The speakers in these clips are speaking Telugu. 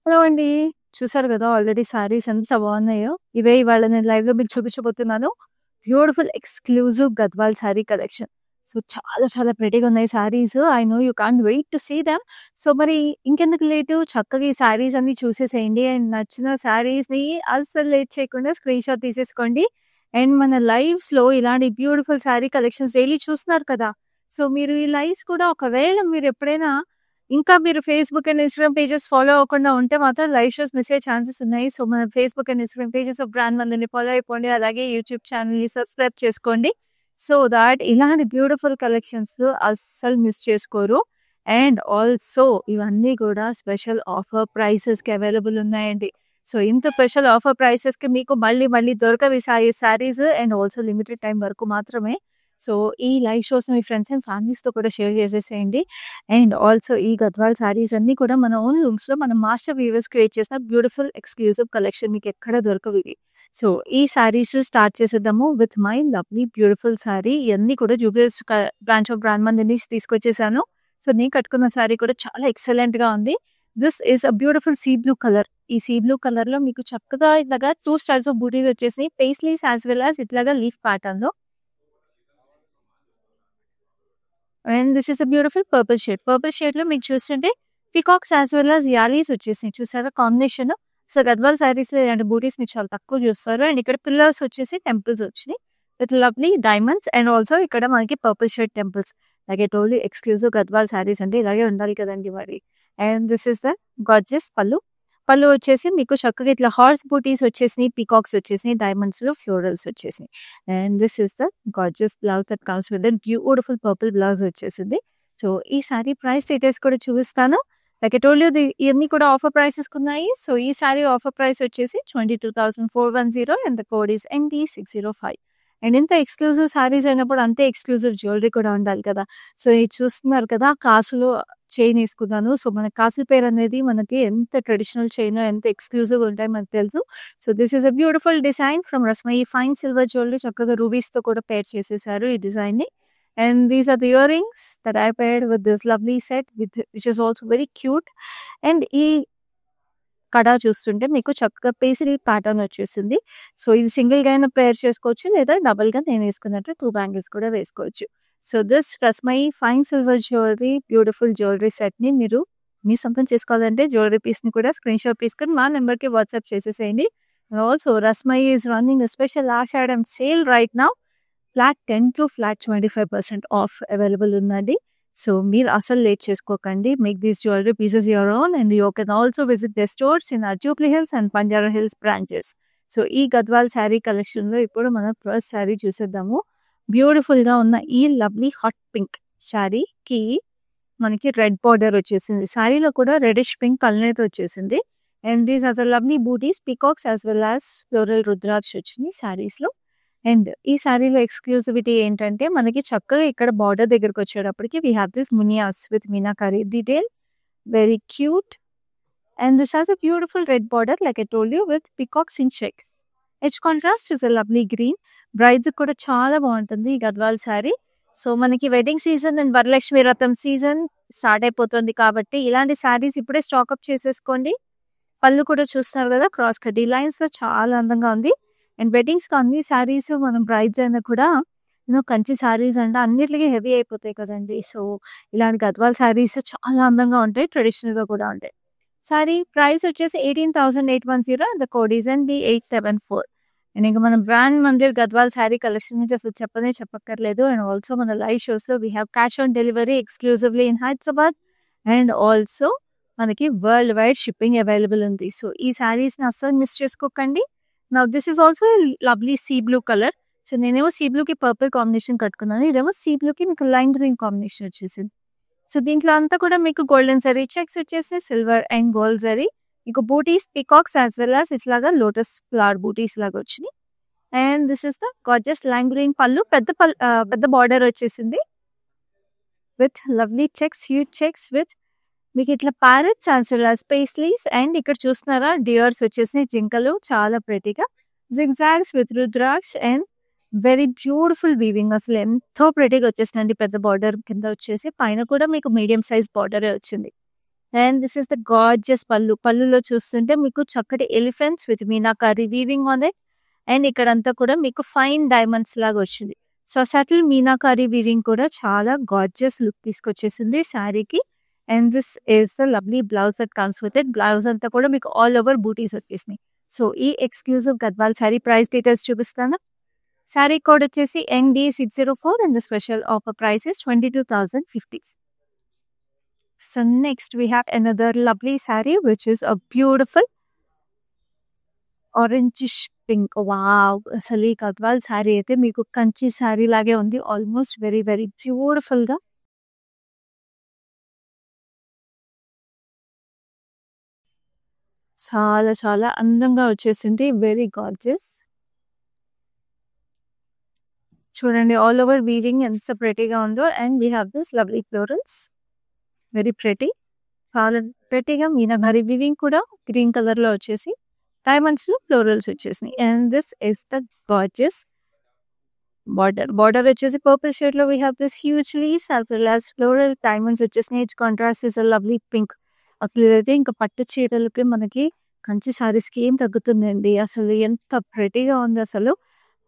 హలో అండి. చూసారు గదా! ఆల్రెడీ శారీస్ ఎంత బాగున్నాయో. ఇవే ఇవాళ నేను లైవ్‌లో మీకు చూపించబోతున్నాను. Beautiful exclusive Gadwal sari collection. So, చాలా చాలా ప్రెటీగా ఉన్నాయి saris. I know you can't wait to see them. So, మరి ఇంకెందుకు లేటు చక్కగా ఈ శారీస్ అన్నీ చూసేసేయండి. అండ్ నచ్చిన శారీస్‌ని అస్సలు లేట్ చేయకుండా స్క్రీన్‌షాట్ తీసేసుకోండి. అండ్ మన లైవ్స్‌లో ఇలాంటి బ్యూటిఫుల్ శారీ కలెక్షన్స్ డైలీ చూస్తున్నారు కదా! సో, మీరు ఈ లైవ్స్ కూడా ఒకవేళ మీరెప్పుడైనా ఇంకా మీరు Facebook and Instagram pages follow అవ్వకుండా ఉంటే మాత్రం లైవ్ షోస్ మిస్ అయ్యే ఛాన్సెస్ ఉన్నాయి. సో, మన Facebook and Instagram pages of brand మందిని ఫాలో అయిపోండి. అలాగే యూట్యూబ్ ఛానెల్‌ని సబ్స్క్రైబ్ చేసుకోండి. సో థాట్ ఇలాంటి బ్యూటిఫుల్ కలెక్షన్స్ అస్సలు మిస్ చేసుకోరు. అండ్ ఆల్సో ఇవన్నీ కూడా స్పెషల్ ఆఫర్ ప్రైసెస్‌కి అవైలబుల్ ఉన్నాయండి. సో, ఇంత స్పెషల్ ఆఫర్ ప్రైసెస్‌కి మీకు మళ్ళీ మళ్ళీ దొరకవు ఈ saris and also limited time వరకు మాత్రమే. సో, ఈ live shows me friends and ఫ్యామిలీస్‌తో కూడా షేర్ చేసేసేయండి. అండ్ ఆల్సో ఈ గద్వాల్ శారీస్ అన్నీ కూడా మన ఓన్ లూమ్స్‌లో మన మాస్టర్ వీవర్స్ క్రియేట్ చేసిన బ్యూటిఫుల్ ఎక్స్‌క్లూజివ్ కలెక్షన్ మీకెక్కడ దొరకవు ఇవి. సో, ఈ శారీస్ స్టార్ట్ చేసేద్దాము with my lovely beautiful sari. ఇయన్నీ కూడా జూబ్లీహిల్స్ బ్రాంచ్ ఆఫ్ బ్రాండ్ మంది నుంచి తీసుకొచ్చేసాను. సో, నేను కట్టుకున్న శారీ కూడా చాలా ఎక్సలెంట్‌గా ఉంది. This is a beautiful sea blue colour. ఈ సీ బ్లూ కలర్‌లో మీకు చక్కగా ఇట్లాగా 2 స్టైల్స్ ఆఫ్ బూటీస్ వచ్చేసినాయి. పేస్లీస్ యాస్ వెల్ యాస్ ఇట్లాగా లీఫ్ ప్యాటర్న్‌లో. And this is a beautiful purple shade. Purple షేడ్‌లో మీకు చూస్తుంటే peacocks as well as yalis వచ్చేసినాయి. చూసారా కాంబినేషన్? సో, గద్వాల్ శారీస్‌లో ఇలాంటి బూటీస్ మీరు చాలా తక్కువ చూస్తారు. అండ్ ఇక్కడ పిల్లర్స్ వచ్చేసి టెంపుల్స్ వచ్చినాయి. With lovely diamonds and also ఇక్కడ మనకి purple shade temples. Like I told you exclusive Gadwal saris అంటే ఇలాగే ఉండాలి కదండీ మరి. And this is the gorgeous పల్లు. పల్లు వచ్చేసి మీకు చక్కగా ఇట్లా హార్స్ బూటీస్ వచ్చేసినాయి, పీకాక్స్ వచ్చేసినాయి, డైమండ్స్‌లో ఫ్లోరల్స్ వచ్చేసినాయి. And this is the gorgeous blouse that comes with that beautiful purple blouse వచ్చేసింది. సో, ఈ సారీ ప్రైస్ డీటెయిల్స్ కూడా చూపిస్తాను. లైక్ ఐ టోల్డ్ యూ ఇయన్నీ కూడా ఆఫర్ ప్రైసెస్‌కి ఉన్నాయి. సో, ఈ సారీ ఆఫర్ ప్రైస్ వచ్చేసి 22,410 and the code is ND605. And ఇంత ఎక్స్‌క్లూజివ్ సారీస్ అయినప్పుడు అంతే ఎక్స్‌క్లూజివ్ జ్యువెలరీ కూడా ఉండాలి కదా! సో, ఇది చూస్తున్నారు కదా! కాసులో చైన్ ఏసుకున్నాను. సో, మన కాసుల పేరనేది మనకి ఎంత ట్రెడిషనల్ చైనో, ఎంత ఎక్స్‌క్లూజివ్‌గా ఉంటాయో మనకు తెలుసు. So, this is a beautiful design from Rasmayi fine silver jewellery చక్కగా రూబీస్‌తో కూడా పెయిర్ చేసేసారు ఈ డిజైన్‌ని. And these are the earrings that I paired with this lovely set which is also very cute. And ఈ కడ చూస్తుంటే మీకు చక్కగా పేస్లీ ప్యాటర్న్ వచ్చేసింది. సో, ఇది సింగిల్‌గా అయినా పెయిర్ చేసుకోవచ్చు. లేదా డబుల్‌గా నేను వేసుకున్నట్టు 2 బ్యాంగిల్స్ కూడా వేసుకోవచ్చు. So, this Rasmayi fine silver jewellery beautiful jewellery సెట్‌ని మీరు మీ సొంతం చేసుకోవాలంటే జ్యువెలరీ పీస్‌ని కూడా స్క్రీన్‌షాట్ తీసుకొని మా నంబర్‌కి వాట్సాప్ చేసేసేయండి. Also Rasmayi is running a special Ashadham sale right now. Flat 10 to flat 25% off available ఉందండి. సో, మీరు అసలు లేట్ చేసుకోకండి. Make these jewellery pieces your own and you can also visit the stores in Jubilee Hills and Banjara Hills branches. So, ఈ గద్వాల్ శారీ కలెక్షన్‌లో ఇప్పుడు మనం ఫస్ట్ శారీ చూసేద్దాము. బ్యూటిఫుల్‌గా ఉన్న ఈ లవ్లీ హాట్ పింక్ శారీకి మనకి రెడ్ బార్డర్ వచ్చేసింది. శారీలో కూడా రెడిష్ పింక్ కలనేత వచ్చేసింది. And these are the lovely butis peacocks as well as floral rudraksha వచ్చినాయి శారీస్‌లో. అండ్ ఈ శారీలో ఎక్స్‌క్లూసివిటీ ఏంటంటే మనకి చక్కగా ఇక్కడ బార్డర్ దగ్గరకొచ్చేటప్పటికి వి హావ్ దిస్ మునియాస్ with meenakari detail. Very cute. And this has a beautiful red border like I told you with peacocks in check. Edge contrast is a lovely green. బ్రైడ్స్‌కి కూడా చాలా బాగుంటుంది ఈ గద్వాల్ శారీ. సో, మనకి wedding season and Varalakshmi Vratham season start అయిపోతుంది కాబట్టి ఇలాంటి శారీస్ ఇప్పుడే స్టాకప్ చేసేసుకోండి. పళ్ళు కూడా చూస్తున్నారు కదా! క్రాస్ కట్ లైన్స్‌లో చాలా అందంగా ఉంది. అండ్ వెడ్డింగ్స్‌కి అన్ని శారీస్ మనం బ్రైడ్స్ అయినా కూడా కంచి శారీస్ అంటే అన్నిట్లకి హెవీ అయిపోతాయి కదండీ! సో, ఇలాంటి గద్వాల్ శారీస్ చాలా అందంగా ఉంటాయి. ట్రెడిషనల్‌గా కూడా ఉంటాయి. శారీ ప్రైస్ వచ్చేసి 18,810 the code is NB874. And ఇంక మన బ్రాండ్ మందిర్ గద్వాల్ శారీ కలెక్షన్ గురించి అసలు చెప్పనే చెప్పక్కర్లేదు. అండ్ ఆల్సో మన లైవ్ షోస్‌లో we have cash on delivery exclusively in Hyderabad. And also మనకి వరల్డ్ వైడ్ షిప్పింగ్ అవైలబుల్ ఉంది. సో, ఈ శారీస్‌ని అస్సలు మిస్ చేసుకోకండి. Now this is also lovely sea blue colour. So, నేనేమో సీ బ్లూకి పర్పుల్ కాంబినేషన్ కట్టుకున్నాను. ఇదేమో సీ బ్లూకి మీకు లైమ్ గ్రీన్ కాంబినేషన్ వచ్చేసింది. సో, దీంట్లో అంతా కూడా మీకు గోల్డెన్ జరీ చెక్స్ వచ్చేసి సిల్వర్ అండ్ గోల్డ్ జరీ. మీకు butis peacocks as well as ఇట్లాగా లోటస్ ఫ్లవర్ బూటీస్ లాగా వచ్చినాయి. And this is the gorgeous lime green pallu. పెద్ద బార్డర్ వచ్చేసింది. With lovely checks, huge checks with మీకు ఇట్లా parrots as well as paisleys. And ఇక్కడ చూస్తున్నారా డియర్స్ వచ్చేసినాయి జింకలు చాలా ప్రెటీగా. Zigzags with rudraksha and very beautiful weaving. అసలు ఎంతో ప్రెటీగా వచ్చేసిందండి. పెద్ద బార్డర్ కింద వచ్చేసి పైన కూడా మీకు మీడియం సైజ్ బార్డరే వచ్చింది. And this is the gorgeous పళ్ళు. పళ్ళులో చూస్తుంటే మీకు చక్కటి elephants with meenakari weaving on it. And ఇక్కడంతా కూడా మీకు ఫైన్ డైమండ్స్ లాగా వచ్చింది. సో సటిల్ మీనాకారి వీవింగ్ కూడా చాలా గార్జియస్ లుక్ తీసుకొచ్చేసింది శారీకి. And this is the lovely blouse that comes with it. Blouse అంతా కూడా మీకు ఆల్ ఓవర్ బూటీస్ వచ్చేసినాయి. సో ఈ exclusive Gadwal sari price details చూపిస్తాను. శారీ కోడ్ వచ్చేసి ND604 and the special offer price is 22,050. So next we have another lovely saree which is a beautiful orangish pink. Wow! అసలు ఈ గద్వాల్ శారీ అయితే మీకు కంచి శారీ లాగే ఉంది. ఆల్మోస్ట్ వెరీ వెరీ బ్యూటిఫుల్ గా చాలా చాలా అందంగా వచ్చేసింది. Very gorgeous. చూడండి ఆల్ ఓవర్ వీవింగ్ ఎంత ప్రెటీగా ఉందో. And we have this lovely florals. Very pretty. చాలా ప్రెటీగా మీనాకారి వీవింగ్ కూడా గ్రీన్ కలర్ లో వచ్చేసి డైమండ్స్ లో ఫ్లోరల్స్ వచ్చేసినాయి. And this is the gorgeous border. Border వచ్చేసి పర్పుల్ షేడ్ లో we have this huge leaves as well as floral diamonds వచ్చేసినాయి. It's contrast is a lovely pink. అసలు ఇదైతే ఇంకా పట్టు చీరలకి మనకి కంచి సారీస్ కి ఏం తగ్గుతుందండి. అసలు ఎంత ప్రెటీగా ఉంది అసలు.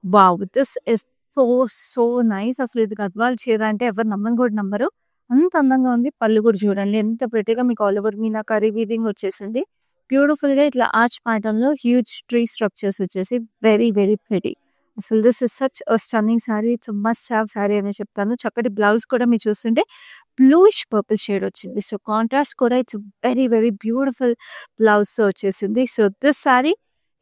Wow! This is so so nice. అసలు ఇది గద్వాల్ చీర అంటే ఎవరు నమ్మని కూడా నమ్మరు. అంత అందంగా ఉంది. పళ్ళు కూడా చూడండి ఎంత ప్రెటీగా మీకు ఆల్ ఓవర్ మీనాకారి వీవింగ్ వచ్చేసింది. బ్యూటిఫుల్ గా ఇట్లా ఆర్చ్ ప్యాటర్న్ లో హ్యూజ్ ట్రీ స్ట్రక్చర్స్ వచ్చేసి వెరీ వెరీ ప్రెటీ. అసలు this is such stunning sari. It's must have sari అని చెప్తాను. చక్కటి బ్లౌజ్ కూడా మీరు చూస్తుంటే బ్లూయిష్ పర్పుల్ షేడ్ వచ్చింది. సో కాంట్రాస్ట్ కూడా it's very very beautiful blouse వచ్చేసింది. So this sari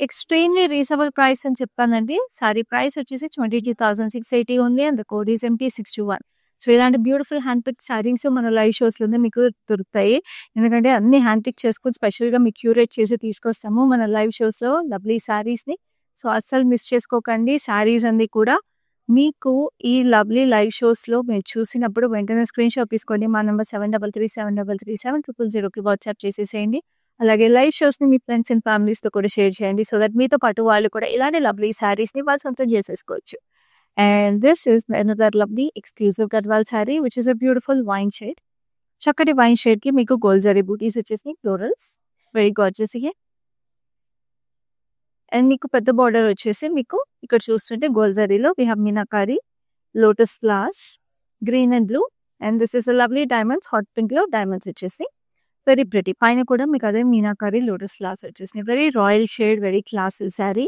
extremely reasonable price అని చెప్పానండి. సారీ ప్రైస్ వచ్చేసి 22,680 only. And the code is MT621. So ఇలాంటి బ్యూటిఫుల్ హ్యాండ్ పిక్ శారీస్ మన లైవ్ షోస్లోనే మీకు దొరుకుతాయి. ఎందుకంటే అన్ని హ్యాండ్ పిక్ చేసుకుని స్పెషల్గా మీకు క్యూరేట్ చేసి తీసుకొస్తాము మన లైవ్ షోస్లో లవ్లీ శారీస్ని. సో అస్సలు మిస్ చేసుకోకండి. శారీస్ అన్ని కూడా మీకు ఈ లవ్లీ లైవ్ షోస్లో మీరు చూసినప్పుడు వెంటనే స్క్రీన్ షాట్ తీసుకోండి. మా నెంబర్ 7337337000కి వాట్సాప్ చేసేసేయండి. అలాగే లైవ్ షోస్ని మీ ఫ్రెండ్స్ అండ్ ఫ్యామిలీస్తో కూడా షేర్ చేయండి. సో దట్ మీతో పాటు వాళ్ళు కూడా ఇలాంటి లవ్లీ శారీస్ని వాళ్ళు సొంతం చేసేసుకోవచ్చు. And this is another lovely exclusive Gadwal sari which is a beautiful wine shade. చక్కటి వైన్ షేడ్కి మీకు గోల్డ్ జరీ బూటీస్ వచ్చేసి ఫ్లోరల్స్ వెరీ గార్జియస్. అండ్ మీకు పెద్ద బార్డర్ వచ్చేసి మీకు ఇక్కడ చూస్తుంటే గోల్డ్ జరీలో we have meenakari lotus flowers green and blue. And this is a lovely diamonds hot pink లో డైమండ్స్ వచ్చేసి వెరీ ప్రెటీ. పైన కూడా మీకు అదే మీనాకారి లోటస్ ఫ్లవర్స్ వచ్చేసినాయి. Very royal shade very classy sari.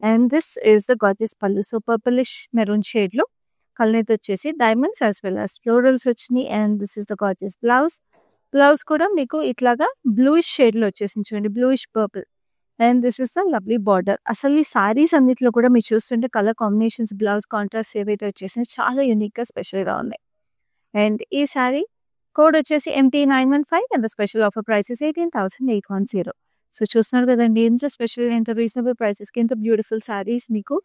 And this is the gorgeous pallu. So purplish maroon shade లో కల్నేత్ వచ్చేసి diamonds as well as florals వచ్చినాయి. And this is the gorgeous blouse. Blouse కూడా మీకు ఇట్లాగా బ్లూయిష్ షేడ్ లో వచ్చేసింది చూడండి, bluish purple. And this is the lovely border. అసలు ఈ సారీస్ అన్నిట్లో కూడా మీరు చూస్తుంటే కలర్ కాంబినేషన్స్ బ్లౌజ్ కాంట్రాస్ట్ ఏవైతే వచ్చేసినాయి చాలా యూనిక్ గా స్పెషల్ గా ఉన్నాయి. అండ్ ఈ సారీ కోడ్ వచ్చేసి MT915 and the special offer price is 18,810. So చూస్తున్నారు కదండి ఎంత స్పెషల్ ఎంత రీజనబుల్ ప్రైసెస్కి ఎంత బ్యూటిఫుల్ శారీస్ మీకు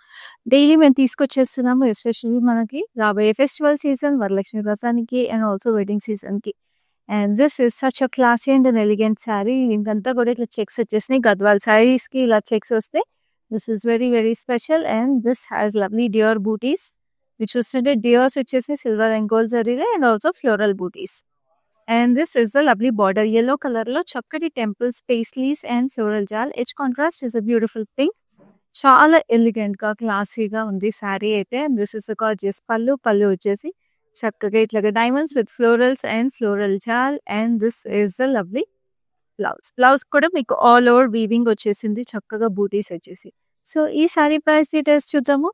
డైలీ మేము తీసుకొచ్చేస్తున్నాము. ఎస్పెషల్లీ మనకి రాబోయే ఫెస్టివల్ సీజన్, వరలక్ష్మి వ్రతానికి అండ్ ఆల్సో వెడ్డింగ్ సీజన్కి. And this is such a classy and an elegant sari. ఇంకంతా కూడా ఇట్లా చెక్స్ వచ్చేసినాయి. గద్వాల్ శారీస్కి ఇలా చెక్స్ వస్తే this is very very special. And this has lovely dear booties. మీరు చూస్తుంటే డియర్స్ వచ్చేసి సిల్వర్ అండ్ గోల్డ్ జరీలో and also floral booties. And this is the lovely border yellow colour లో చక్కటి temples paisleys and floral jaal. Edge contrast is a beautiful pink. చాలా ఎలిగెంట్ గా క్లాసీగా ఉంది శారీ అయితే. అండ్ దిస్ ఇస్ గార్జియస్ పళ్ళు. పళ్ళు వచ్చేసి చక్కగా ఇట్లాగా diamonds with florals and floral jaal. And this is the lovely blouse. Blouse కూడా మీకు ఆల్ ఓవర్ వీవింగ్ వచ్చేసింది చక్కగా బూటీస్ వచ్చేసి. సో ఈ శారీ ప్రైస్ డీటెయిల్స్ చూద్దాము.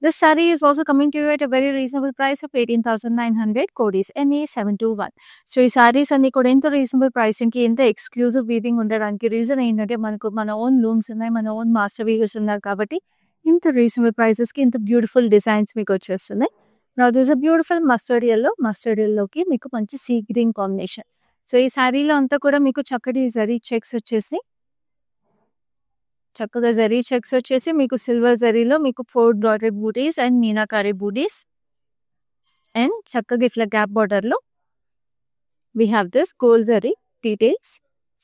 This saree is also coming to you at a very reasonable price of 18,900. Code is NA721. So ఈ సారీస్ అన్ని కూడా ఎంత రీజనబుల్ ప్రైసింగ్కి ఎంత ఎక్స్క్లూజివ్ వీవింగ్ ఉండడానికి రీజన్ ఏంటంటే మనకు మన ఓన్ లూమ్స్ ఉన్నాయి, మన ఓన్ మాస్టర్ వీవర్స్ ఉన్నారు కాబట్టి ఇంత రీజనబుల్ ప్రైసెస్కి ఇంత బ్యూటిఫుల్ డిజైన్స్ మీకు వచ్చేస్తున్నాయి. నా దిస్ అ బ్యూటిఫుల్ మస్టర్డ్ ఎల్లోకి మీకు మంచి సీ గ్రీన్ కాంబినేషన్. సో ఈ శారీలో అంతా కూడా మీకు చక్కటి జరీ చెక్స్ వచ్చేసి చక్కగా జరీ చెక్స్ వచ్చేసి మీకు సిల్వర్ జరీలో మీకు 4 dotted booties and meenakari booties. And చక్కగా ఇట్లా గ్యాప్ బార్డర్ లో we have this gold zari details.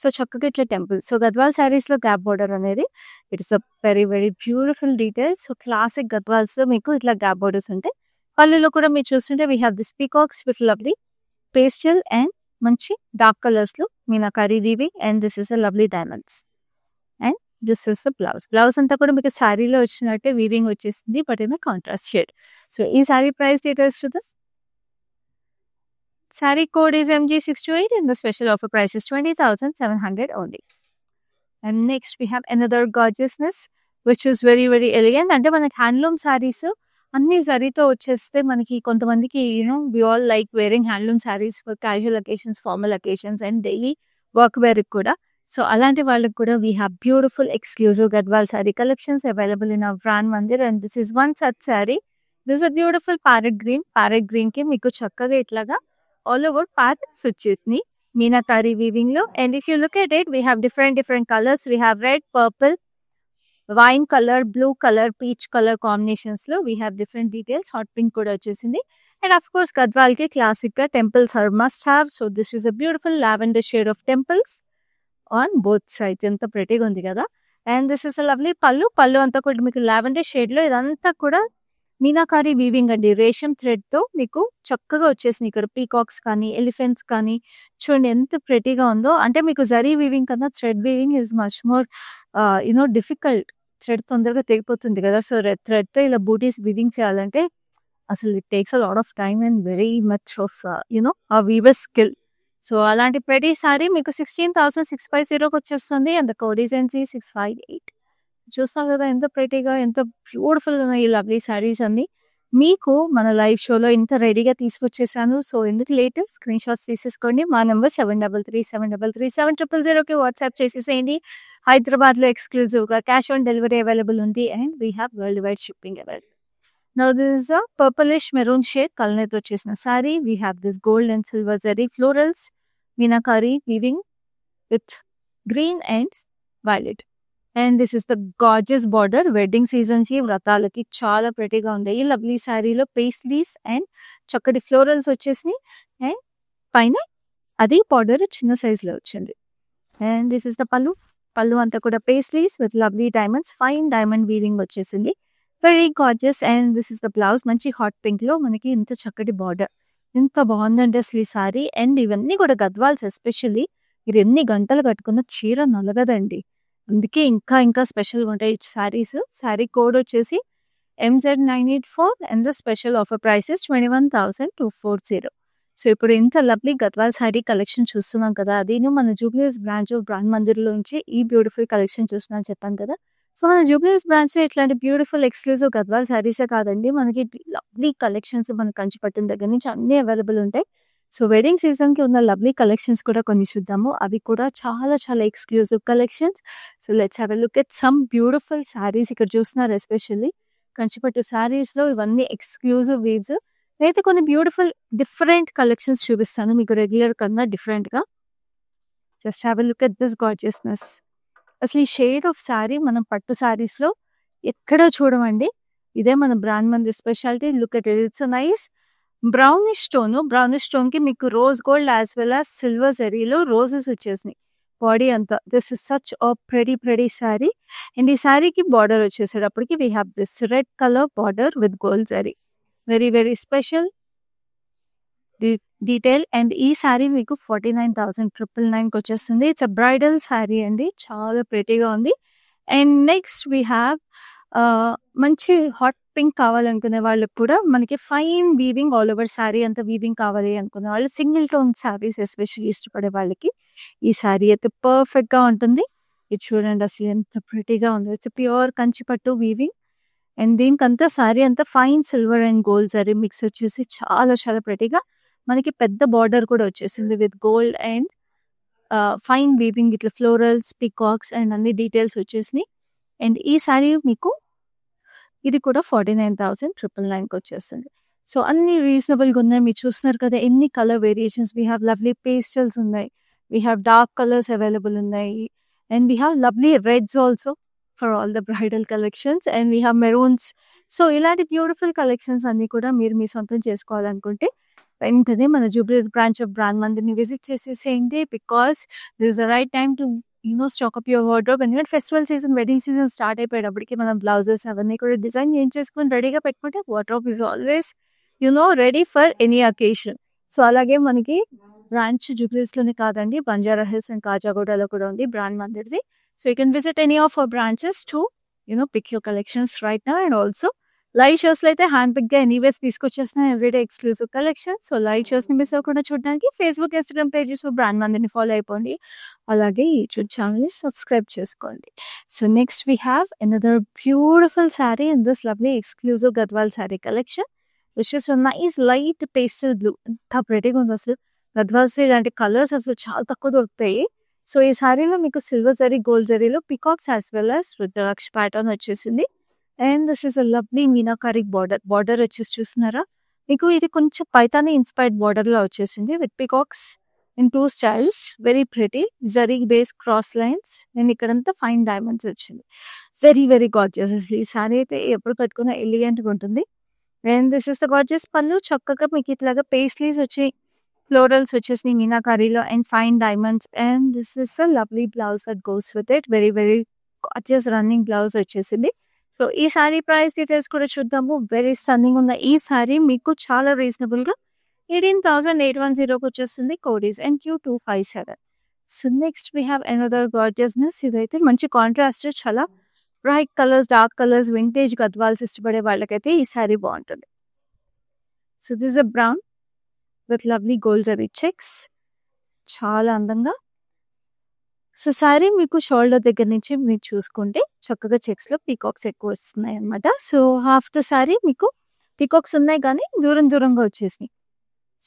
So చక్కగా ఇట్లా టెంపుల్. సో గద్వాల్ శారీస్‌లో గ్యాప్ బోర్డర్ అనేది it's a very very beautiful detail. So classic గద్వాల్స్‌లో మీకు ఇట్లా గ్యాప్ బోర్డర్స్ ఉంటాయి. పళ్ళులో కూడా మీరు చూస్తుంటే we have this peacocks with lovely pastel and మంచి డార్క్ కలర్స్‌లో meenakari weaving and this is a lovely diamonds. And this is the blouse. Blouse అంతా కూడా మీకు శారీలో వచ్చినట్టే వీవింగ్ వచ్చేసింది but in contrast shade. So ఈ శారీ ప్రైస్ డీటెయిల్స్ చూద్దాం. Saree code is MG628 and the special offer price is 20,700 only. And next we have another gorgeousness which is very very elegant. అంటే మనకి హ్యాండ్లూమ్ సారీస్ అన్ని జరీతో వచ్చేస్తే మనకి కొంతమందికి we all like wearing handloom sarees for casual occasions, formal occasions and daily work wear కూడా. సో అలాంటి వాళ్ళకి కూడా we have beautiful exclusive Gadwal saree collections available in our brand Mandir and this is one such saree. This is a beautiful parrot green. Parrot green కి మీకు చక్కగా ఇట్లాగా all over patterns వచ్చేసినాయి మీనాకారి వీవింగ్ లో. And if you look at it we have different colours. We have red, purple, wine colour, blue colour, peach colour combinations లో we have different details. Hot pink కూడా వచ్చేసింది. అండ్ అఫ్ కోర్స్ గద్వాల్ కి క్లాసిక్ గా temples are must have. So this is a beautiful lavender shade of temples on both sides. ఎంత ప్రెటీగా ఉంది కదా. And this is a lovely పళ్ళు అంతా కూడా మీకు లావెండర్ షేడ్ లో ఇదంతా కూడా మీనాకారి వీవింగ్ అండి. రేషం థ్రెడ్ తో మీకు చక్కగా వచ్చేసింది. ఇక్కడ పీకాక్స్ కానీ ఎలిఫెంట్స్ కానీ చూడండి ఎంత ప్రెటీగా ఉందో. అంటే మీకు జరీ వీవింగ్ కన్నా thread weaving is much more difficult. Thread తొందరగా తెగిపోతుంది కదా. సో థ్రెడ్ తో ఇలా బూటీస్ వీవింగ్ చేయాలంటే అసలు it takes a lot of time and very much of ఆ వీవర్ స్కిల్. సో అలాంటి ప్రెటీ సారీ మీకు 16,650 వచ్చేస్తుంది. And the code is NC658. చూస్తాం కదా ఎంత ప్రెటీగా ఎంత బ్యూటిఫుల్ ఉన్నాయి ఈ లవ్లీ శారీస్ అన్ని. మీకు మన లైవ్ షోలో ఇంత రెడీగా తీసుకొచ్చేసాను. సో ఎందుకు లేట్, స్క్రీన్ షాట్స్ తీసేసుకోండి. మా నెంబర్ 7337337000కి వాట్సాప్ చేసేసేయండి. హైదరాబాద్లో ఎక్స్క్లూజివ్గా క్యాష్ ఆన్ డెలివరీ అవైలబుల్ ఉంది and we have worldwide shipping available. Now this is a purplish maroon shade కలర్తో వచ్చేసిన sari. We have this gold and silver zari florals meenakari weaving with green and violet. And this is the gorgeous border. Wedding season కి వ్రతాలకి చాలా ప్రెటీగా ఉంది. ఈ లవ్లీ శారీలో పేస్లీస్ అండ్ చక్కటి ఫ్లోరల్స్ వచ్చేసినాయి. అండ్ పైన అది బార్డర్ చిన్న సైజ్ లో వచ్చింది. And this is the pallu అంతా కూడా paisleys with lovely diamonds, fine diamond weaving వచ్చేసింది. Very gorgeous. And this is the blouse. మంచి హాట్ పింక్ లో మనకి ఇంత చక్కటి బార్డర్. ఎంత బాగుందంటే అసలు ఈ శారీ. అండ్ ఇవన్నీ కూడా గద్వాల్స్ ఎస్పెషల్లీ మీరు ఎన్ని గంటలు కట్టుకున్న చీర నలగదండి. అందుకే ఇంకా స్పెషల్గా ఉంటాయి శారీస్. శారీ కోడ్ వచ్చేసి MZ984 and the special offer prices 21,240. So ఇప్పుడు ఇంత లవ్లీ గద్వాల్ శారీ కలెక్షన్ చూస్తున్నాం కదా. అదేను మన జూబ్లీహిల్స్ బ్రాంచ్ బ్రాండ్ మందిర్లో నుంచి ఈ బ్యూటిఫుల్ కలెక్షన్ చూస్తున్నాం చెప్పాను కదా. సో మన జూబ్లీహిల్స్ బ్రాంచ్లో ఇట్లాంటి బ్యూటిఫుల్ ఎక్స్క్లూజివ్ గద్వాల్ శారీసే కాదండి, మనకి లవ్లీ కలెక్షన్స్ మన కంచిపట్టిన దగ్గర నుంచి అన్నీ అవైలబుల్ ఉంటాయి. సో వెడ్డింగ్ సీజన్కి ఉన్న లవ్లీ కలెక్షన్స్ కూడా కొన్ని చూద్దాము. అవి కూడా చాలా చాలా exclusive collections. So let's have a look at some beautiful saris. ఇక్కడ చూస్తున్నారు ఎస్పెషల్లీ కంచిపట్టు శారీస్లో ఇవన్నీ ఎక్స్క్లూజివ్ వీవ్స్. అయితే కొన్ని బ్యూటిఫుల్ డిఫరెంట్ కలెక్షన్స్ చూపిస్తాను మీకు రెగ్యులర్ కన్నా డిఫరెంట్గా. Just have a look at this gorgeousness. అసలు ఈ షేడ్ ఆఫ్ శారీ మనం పట్టు శారీస్లో ఎక్కడో చూడమండి. ఇదే మన brand Mandir speciality. Look at it, it's nice brownish stone కి మీకు rose gold as well as silver జరీలో రోజెస్ వచ్చేసినాయి బాడీ అంతా. This is such a pretty sari. And ఈ శారీకి బార్డర్ వచ్చేసేటప్పటికి we have this red colour border with gold zari. Very very special detail. And ఈ శారీ మీకు 49,999కి వచ్చేస్తుంది. ఇట్స్ అ బ్రైడల్ శారీ అండి, చాలా ప్రెటీగా ఉంది. అండ్ నెక్స్ట్ వీ హ్యావ్ మంచి హాట్ పింక్ కావాలనుకునే వాళ్ళకి కూడా మనకి fine weaving all over sari అంతా వీవింగ్ కావాలి అనుకునే వాళ్ళు, సింగిల్ టోన్ శారీస్ ఎస్పెషల్లీ ఇష్టపడే వాళ్ళకి ఈ శారీ అయితే పర్ఫెక్ట్గా ఉంటుంది. ఇది చూడండి అసలు ఎంత ప్రెటీగా ఉంది. ఇట్స్ ప్యూర్ కంచిపట్టు వీవింగ్. అండ్ దీనికంతా శారీ అంతా fine silver and gold sari mix వచ్చేసి చాలా చాలా ప్రెటీగా మనకి పెద్ద బార్డర్ కూడా వచ్చేసింది with gold and fine weaving ఇట్లా ఫ్లోరల్స్, పికాక్స్ అండ్ అన్ని డీటెయిల్స్ వచ్చేసినాయి. అండ్ ఈ శారీ మీకు ఇది కూడా 49,999కి వచ్చేస్తుంది. సో అన్ని రీజనబుల్గా ఉన్నాయి. మీరు చూస్తున్నారు కదా ఎన్ని colour variations. We have lovely pastels ఉన్నాయి, we have dark colours available ఉన్నాయి, and we have lovely reds also for all the bridal collections, and we have maroons. So ఇలాంటి బ్యూటిఫుల్ కలెక్షన్స్ అన్ని కూడా మీరు మీ సొంతం చేసుకోవాలనుకుంటే వెంటనే మన జూబ్లీహిల్స్ బ్రాంచ్ ఆఫ్ బ్రాండ్ మందిర్ని విజిట్ చేసేసేయండి. Because this is the right time to stock up your wardrobe. ఎందుకంటే festival season, wedding season start అయిపోయేటప్పటికి మనం బ్లౌజెస్ అవన్నీ కూడా డిజైన్ చేయించేసుకొని రెడీగా పెట్టుకుంటే wardrobe is always ready for any occasion. So అలాగే మనకి బ్రాంచ్ జూబ్లీహిల్స్లోనే కాదండి, బంజారా హిల్స్ అండ్ కాజాగూడలో కూడా ఉంది బ్రాండ్ మందిర్ది. So you can visit any of our branches to pick your collections right now. And also live షోస్లో అయితే హ్యాండ్ పిక్గా ఎనీవేస్ తీసుకొచ్చేస్తున్నాయి everyday exclusive collection. So live షోస్ని మిస్ అవ్వకుండా చూడడానికి ఫేస్బుక్, ఇన్స్టాగ్రామ్ పేజెస్ బ్రాండ్ మందిని ఫాలో అయిపోండి. అలాగే యూట్యూబ్ ఛానల్ని సబ్స్క్రైబ్ చేసుకోండి. So next we have another beautiful sari in this lovely exclusive Gadwal sari collection which is nice light pastel blue. ఎంత ప్రెటీగా ఉంది అసలు. గద్వాల్స్ ఇలాంటి కలర్స్ అసలు చాలా తక్కువ దొరుకుతాయి. సో ఈ శారీలో మీకు సిల్వర్ జరీ, గోల్డ్ జరీలో peacocks as well as rudraksha pattern వచ్చేసింది. And this is a lovely meenakari border వచ్చేసి చూస్తున్నారా, మీకు ఇది కొంచెం పైతాని ఇన్స్పైర్డ్ బార్డర్ లో వచ్చేసింది with peacocks in 2 styles. Very pretty zari base cross lines and ఇక్కడంతా ఫైన్ డైమండ్స్ వచ్చింది. Very very gorgeous. అసలు ఈ శారీ అయితే ఎప్పుడు కట్టుకున్నా ఎలిగెంట్గా ఉంటుంది. And this is the gorgeous pallu. చక్కగా మీకు ఇట్లాగా పేస్లీస్ వచ్చి ఫ్లోరల్స్ వచ్చేసి మీనాకారీలో and fine diamonds. And this is a lovely blouse that goes with it. Very very gorgeous running blouse వచ్చేసింది. సో ఈ శారీ ప్రైస్ డీటెయిల్స్ కూడా చూద్దాము. వెరీ స్టన్నింగ్ ఉన్న ఈ శారీ మీకు చాలా రీజనబుల్గా 18,810 వచ్చేస్తుంది. Code is NQ257. So next we have another gorgeousness. ఇదైతే మంచి కాంట్రాస్ట్, చాలా bright colours, dark colours, vintage Gadwals ఇష్టపడే వాళ్ళకైతే ఈ శారీ బాగుంటుంది. So this a brown with lovely gold zari checks, చాలా అందంగా. సో శారీ మీకు షోల్డర్ దగ్గర నుంచి మీరు చూసుకుంటే చక్కగా చెక్స్లో పీకాక్స్ ఎక్కువ వస్తున్నాయి అనమాట. సో హాఫ్ ద శారీ మీకు పీకాక్స్ ఉన్నాయి కానీ దూరం దూరంగా వచ్చేసినాయి.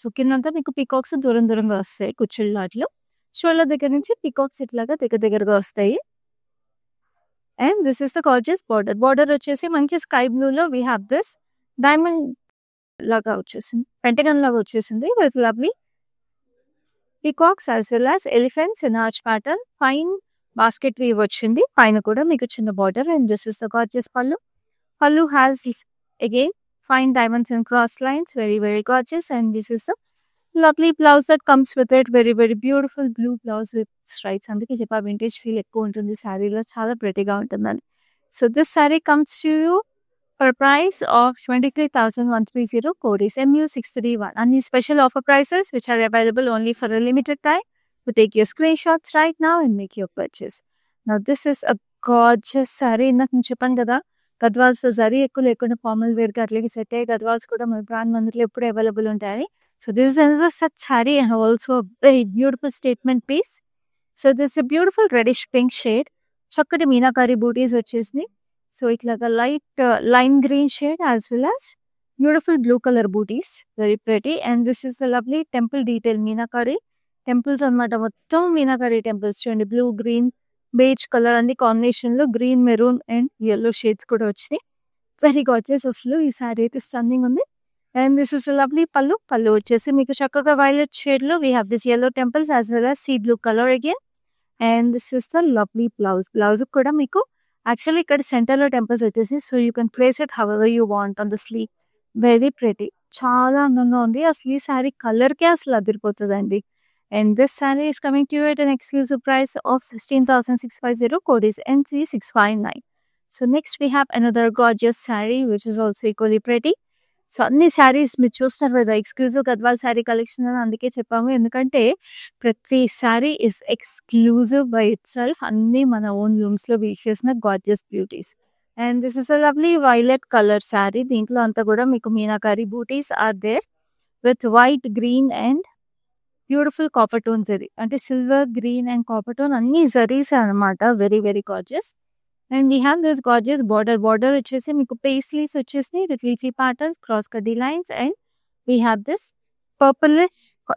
సో కిందంతా మీకు పీకాక్స్ దూరం దూరంగా వస్తాయి కుచ్చుళ్ళ వాటిలో. షోల్డర్ దగ్గర నుంచి పీకాక్స్ ఇట్లాగా దగ్గరగా వస్తాయి. And this is the gorgeous border వచ్చేసి మనకి స్కై బ్లూలో వీ హ్యావ్ దిస్ డైమండ్ లాగా వచ్చేసింది, పెంటగన్ లాగా వచ్చేసింది with lovely peacocks as well as elephants in arch pattern. Fine basket weave వచ్చింది, పైన కూడా మీకు చిన్న border. And this is the gorgeous pallu has again fine diamonds and cross lines, very very gorgeous. And this is a lovely blouse that comes with it, very very beautiful blue blouse with stripes. అందుకే చెప్పా vintage feel ఎక్కువ ఉంటుంది శారీలో, చాలా ప్రెటీగా ఉంటుందని. So this saree comes to you for a price of 23,130. code is MU631. And these special offer prices which are available only for a limited time. So take your screenshots right now and make your purchase. Now this is a gorgeous saree. ఇందాక నేను చెప్పాను కదా గద్వాల్స్ జరీ ఎక్కువ లేకుండా ఫార్మల్ వేర్గా అట్లకి సెట్ అయ్యే గద్వాల్స్ కూడా మన బ్రాండ్ మందిర్లో ఎప్పుడు అవైలబుల్ ఉంటాయని. So this is a such sari and also very beautiful statement piece. So this a beautiful reddish pink shade, చక్కటి మీనాకారి బూటీస్ వచ్చేసింది. సో ఇట్లాగా light lime green shade as well as beautiful blue colour buttis, very pretty. And this is the lovely temple detail meenakari temples అనమాట. మొత్తం మీనాకారి టెంపుల్స్ చూడండి, బ్లూ గ్రీన్ బేజ్ కలర్ అన్ని కాంబినేషన్ లో, green maroon and yellow shades కూడా వచ్చినాయి. వెరీ గార్జియస్ అసలు ఈ శారీ అయితే స్టన్నింగ్ ఉంది. అండ్ దిస్ ఇస్ లవ్లీ పళ్ళు వచ్చేసి మీకు చక్కగా వైలెట్ షేడ్ లో we have this yellow temples as well as see blue colour again. And this is the lovely blouse కూడా మీకు యాక్చువల్లీ ఇక్కడ సెంటర్ లో టెంపుల్స్ వచ్చేసి, so you can place it how ever you want on the slew. Very pretty, చాలా అందంగా ఉంది అసలు. ఈ శారీ కలర్కే అసలు అదిరిపోతుందండి. And this saree is coming to you at an exclusive price of 16,650. code is NC659. So next we have another gorgeous saree which is also equally pretty. So అన్ని శారీస్ మీరు చూస్తున్నారు కదా ఎక్స్క్లూజివ్ గద్వాల్ శారీ కలెక్షన్ అని అందుకే చెప్పాము, ఎందుకంటే ప్రతి sari is exclusive by itself. అన్ని మన ఓన్ రూమ్స్ లో వీట్ చేసిన gorgeous beauties. And this is a lovely violet colour sari. దీంట్లో అంతా కూడా మీకు meenakari booties are there with white, green and beautiful copper tone zari, అంటే silver, green and copper tone అన్ని జరీస్ అనమాట. Very very gorgeous. And we have this gorgeous border వచ్చేసి మీకు పేస్లీస్ వచ్చేసి విత్ లీఫీ ప్యాటర్న్స్, క్రాస్ కడ్డీ lines. And we have this purple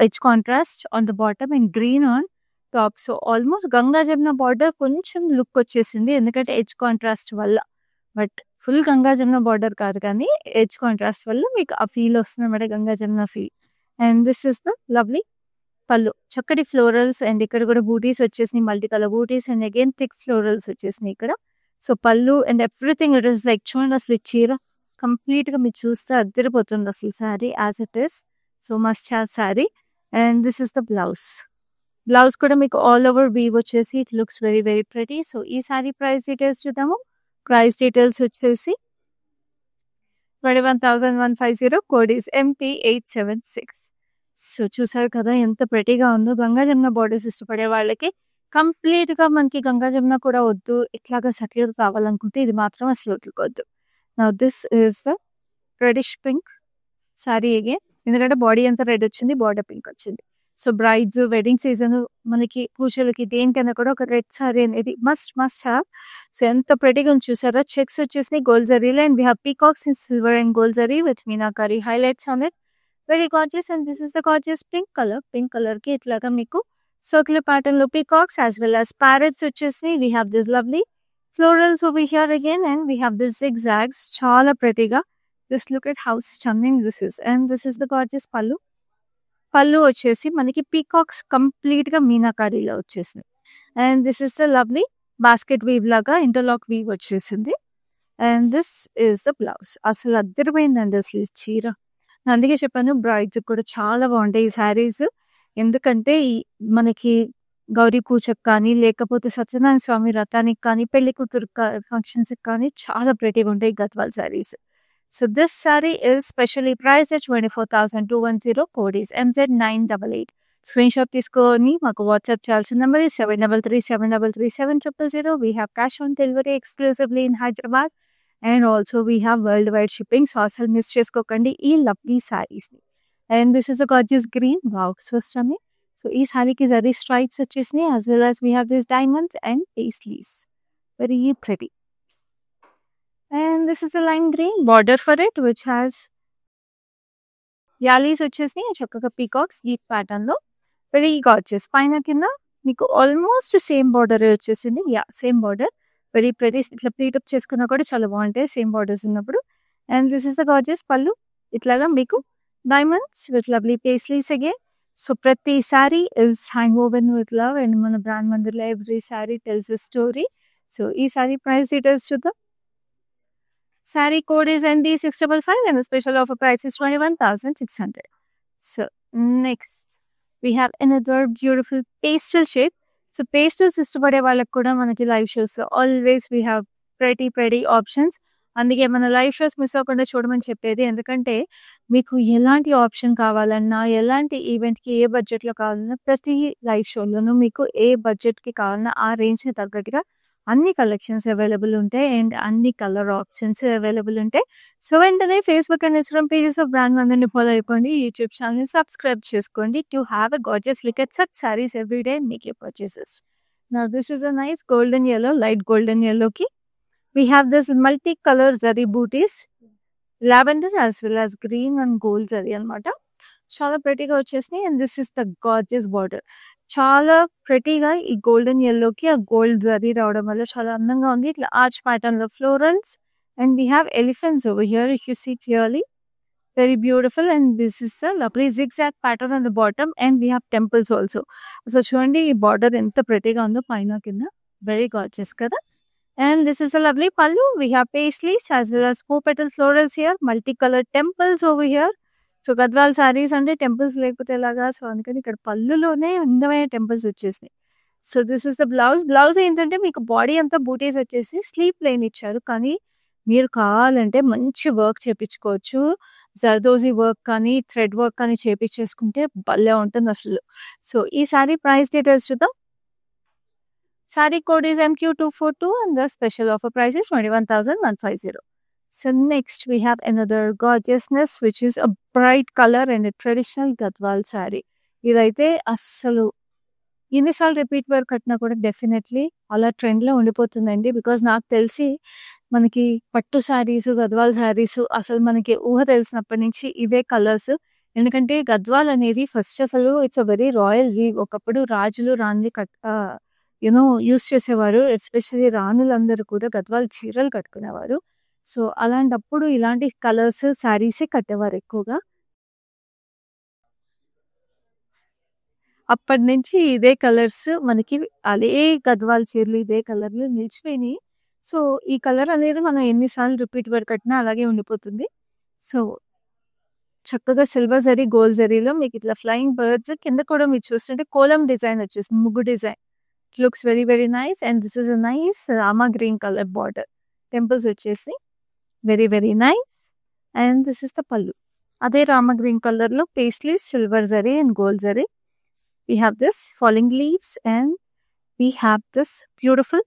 edge contrast on the bottom and green on top. So almost Ganga Jamuna border కొంచెం లుక్ వచ్చేసింది ఎందుకంటే ఎడ్జ్ కాంట్రాస్ట్ వల్ల, but full Ganga Jamuna border కాదు కానీ ఎడ్జ్ కాంట్రాస్ట్ వల్ల మీకు ఆ ఫీల్ వస్తుంది అన్నమాట, Ganga Jamuna feel. And this is the lovely pallu, చక్కటి ఫ్లోరల్స్ అండ్ ఇక్కడ కూడా బూటీస్ వచ్చేసినాయి, multi colour buttis and again thick florals వచ్చేసినాయి ఇక్కడ. So pallu and everything it is like చూడండి అసలు చీర కంప్లీట్ గా మీరు చూస్తే అద్దరిపోతుంది అసలు sari as it is. So must have sari. And this is the blouse. Blouse కూడా మీకు ఆల్ ఓవర్ వీవ్ వచ్చేసి it looks very very pretty. So ఈ శారీ ప్రైస్ డీటెయిల్స్ చూద్దాము. ప్రైస్ డీటెయిల్స్ వచ్చేసి 21,150. Code is MP876. సో చూసారు కదా ఎంత ప్రెటీగా ఉందో. గంగా జమున బార్డర్స్ ఇష్టపడే వాళ్ళకి కంప్లీట్గా మనకి గంగా జమున కూడా వద్దు, ఇట్లాగా సెక్యూర్ కావాలనుకుంటే ఇది మాత్రం అసలు వదులుకోవద్దు. Now this is the reddish pink sari again, ఎందుకంటే బాడీ అంతా రెడ్ వచ్చింది, బార్డర్ పింక్ వచ్చింది. సో బ్రైడ్స్ వెడ్డింగ్ సీజన్ మనకి పూజలకి దేనికైనా కూడా ఒక రెడ్ శారీ అనేది మస్ట్ హ్యావ్. సో ఎంత ప్రెటీగా ఉంది చూసారా. చెక్స్ వచ్చేసి గోల్డ్ జరీలో and we have peacocks in silver and gold zari with meenakari highlights on it. Very gorgeous. And this is the gorgeous pink colour. Pink colour కి ఇట్లాగా మీకు సర్క్యులర్ ప్యాటర్న్ లో peacocks as well as parrots వచ్చేసి we have this lovely florals over here again and we have this zigzags. చాలా ప్రెటీగా. Just look at how stunning this is. And this is the gorgeous పళ్ళు. పళ్ళు వచ్చేసి మనకి పీకాక్స్ కంప్లీట్ గా మీనాకారీలో వచ్చేసింది. And this is the lovely basket weave లాగా ఇంటర్లాక్ వీవ్ వచ్చేసింది. And this is the blouse. అసలు అద్దరిపోయిందండి అసలు ఈ చీర. అందుకే చెప్పాను బ్రైడ్స్ కూడా చాలా బాగుంటాయి ఈ శారీస్. ఎందుకంటే మనకి గౌరీ పూజకు కానీ లేకపోతే సత్యనారాయణ స్వామి వ్రతానికి కానీ పెళ్లి కూతురు ఫంక్షన్స్ కానీ చాలా ప్రెటీగా ఉంటాయి Gadwal saris. So this sari is specially priced at 24,210. Code is MZ988. Screen shot తీసుకొని మాకు వాట్సాప్ చేయాల్సిన number is 7337337000. We have cash on delivery exclusively in Hyderabad. And also we have worldwide shipping. So అసలు మిస్ చేసుకోకండి ఈ లవ్లీ శారీస్ని. And this is a gorgeous green. Wow so stunning. So ఈ శారీకి జరీ స్ట్రైప్స్ వచ్చేసినాయి as well as we have this diamonds and paisleys. Very pretty. And this is a lime green border for it which has yalis వచ్చేసినాయి చక్కగా పీకాక్స్ ఈ ప్యాటర్న్ లో. వెరీ గార్జియస్. పైన కింద మీకు ఆల్మోస్ట్ సేమ్ బార్డర్ వచ్చేసింది. Yeah same border. Very pretty. ఇట్లా ప్లీటప్ చేసుకున్నా కూడా చాలా బాగుంటాయి సేమ్ బార్డర్స్ ఉన్నప్పుడు. And this is the gorgeous pallu. ఇట్లాగా మీకు diamonds with lovely paisleys again. So ప్రతి sari is hand woven with love and మన బ్రాండ్ మందిర్లో every sari tells a story. So ఈ శారీ ప్రైస్ డీటెయిల్స్ చూద్దాం. Sari code is ND655 and the special offer price is 21,600. So next we have another beautiful pastel shade. So pastels ఇష్టపడే వాళ్ళకి కూడా మనకి live shows always we have pretty options. అందుకే మన లైవ్ షోస్ మిస్ అవ్వకుండా చూడమని చెప్పేది. ఎందుకంటే మీకు ఎలాంటి ఆప్షన్ కావాలన్నా, ఎలాంటి ఈవెంట్కి ఏ బడ్జెట్లో కావాలన్నా ప్రతి లైవ్ షోలోనూ మీకు ఏ బడ్జెట్కి కావాలన్నా ఆ రేంజ్కి తగ్గట్టుగా అన్ని కలెక్షన్స్ అవైలబుల్ ఉంటాయి అండ్ అన్ని కలర్ ఆప్షన్స్ అవైలబుల్ ఉంటాయి. సో వెంటనే Facebook and Instagram pages of brand మందిర్ని ఫాలో అయిపోండి. యూట్యూబ్ ఛానల్ని సబ్స్క్రైబ్ చేసుకోండి to have a gorgeous look at such saris every day and make your purchases. Now this is a nice golden yellow, light golden yellow ki. We have this multi-color zari booties, lavender as well as green and gold zari anamata. చాలా ప్రెటీగా వచ్చేసినాయి. And this is the gorgeous border. చాలా ప్రెటీగా ఈ గోల్డెన్ ఎల్లోకి ఆ గోల్డ్ జరీ రావడం వల్ల చాలా అందంగా ఉంది. ఇట్లా ఆర్చ్ ప్యాటర్న్ లో florals and we have elephants over here if you see clearly. Very beautiful. And this is the lovely zigzag pattern on the bottom and we have temples also. So చూడండి ఈ బార్డర్ ఎంత ప్రెటీగా ఉందో పైన కింద. వెరీ గార్జియస్ కదా. And this is a lovely pallu. We have paisleys as well as 4 petal florals here. Multicolored temples over here. So Gadwal saris అంటే టెంపుల్స్ లేకపోతే ఎలాగా. సో అందుకని ఇక్కడ పళ్ళులోనే అందమైన టెంపుల్స్ వచ్చేసినాయి. So this is the blouse. Blouse ఏంటంటే మీకు బాడీ అంతా బూటీస్ వచ్చేసి స్లీప్ లైన్ ఇచ్చారు. కానీ మీరు కావాలంటే మంచి వర్క్ చేయించుకోవచ్చు. జర్దోజీ వర్క్ కానీ థ్రెడ్ వర్క్ కానీ చేపించేసుకుంటే భలే ఉంటుంది అసలు. సో ఈ శారీ ప్రైస్ డీటెయిల్స్ చూద్దాం. Sari code is MQ242 and the special offer price is 21,150. So next we have another gorgeousness which is a bright color and a traditional Gadwal saree. ఇదైతే అస్సలు ఎన్నిసార్లు రిపీట్ వర్క్ కట్టినా కూడా డెఫినెట్లీ అలా ట్రెండ్లో ఉండిపోతుందండి. బికాజ్ నాకు తెలిసి మనకి పట్టు శారీస్ గద్వాల్ శారీస్ అసలు మనకి ఊహ తెలిసినప్పటి నుంచి ఇవే కలర్స్. ఎందుకంటే గద్వాల్ అనేది ఫస్ట్ అసలు it's a very royal weave. ఒకప్పుడు రాజులు రాణులు యూస్ చేసేవారు. ఎస్పెషల్లీ రాణులందరూ కూడా గద్వాల్ చీరలు కట్టుకునేవారు. సో అలాంటప్పుడు ఇలాంటి కలర్స్ శారీసే కట్టేవారు ఎక్కువగా. అప్పటి నుంచి ఇదే కలర్స్ మనకి అదే గద్వాల్ చీరలు ఇదే కలర్లు నిలిచిపోయినాయి. సో ఈ కలర్ అనేది మనం ఎన్నిసార్లు రిపీట్ వర్క్ కట్టినా అలాగే ఉండిపోతుంది. సో చక్కగా సిల్వర్ జరీ, గోల్డ్ జరీలో మీకు ఇట్లా ఫ్లయింగ్ బర్డ్స్ కింద కూడా మీరు చూస్తుంటే కోలం డిజైన్ వచ్చేసింది. ముగ్గు design. It looks very very nice. And this is a nice Rama green colour border. Temples వచ్చేసి very very nice. And this is the pallu. అదే రామా గ్రీన్ కలర్ లో paisley silver zari and gold zari. We have this falling leaves and we have this beautiful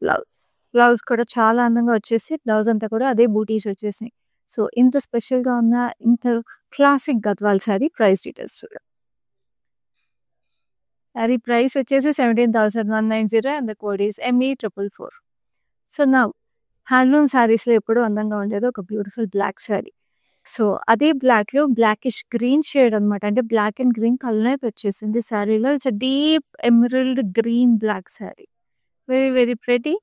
blouse. Blouse కూడా చాలా అందంగా వచ్చేసి బ్లౌజ్ అంతా కూడా అదే బూటీస్ వచ్చేసినాయి. సో ఇంత స్పెషల్గా ఉన్న ఇంత classic Gadwal sari price details చూడండి. శారీ ప్రైస్ వచ్చేసి 17,190 and the code is ME444. So నా హ్యాండ్లూమ్ శారీస్లో ఎప్పుడూ అందంగా ఉండేది ఒక బ్యూటిఫుల్ బ్లాక్ శారీ. సో అదే బ్లాక్లో బ్లాకిష్ గ్రీన్ షేడ్ అనమాట. అంటే బ్లాక్ అండ్ గ్రీన్ కలర్ వచ్చేసింది శారీలో. It's deep emerald green black sari. Very very pretty.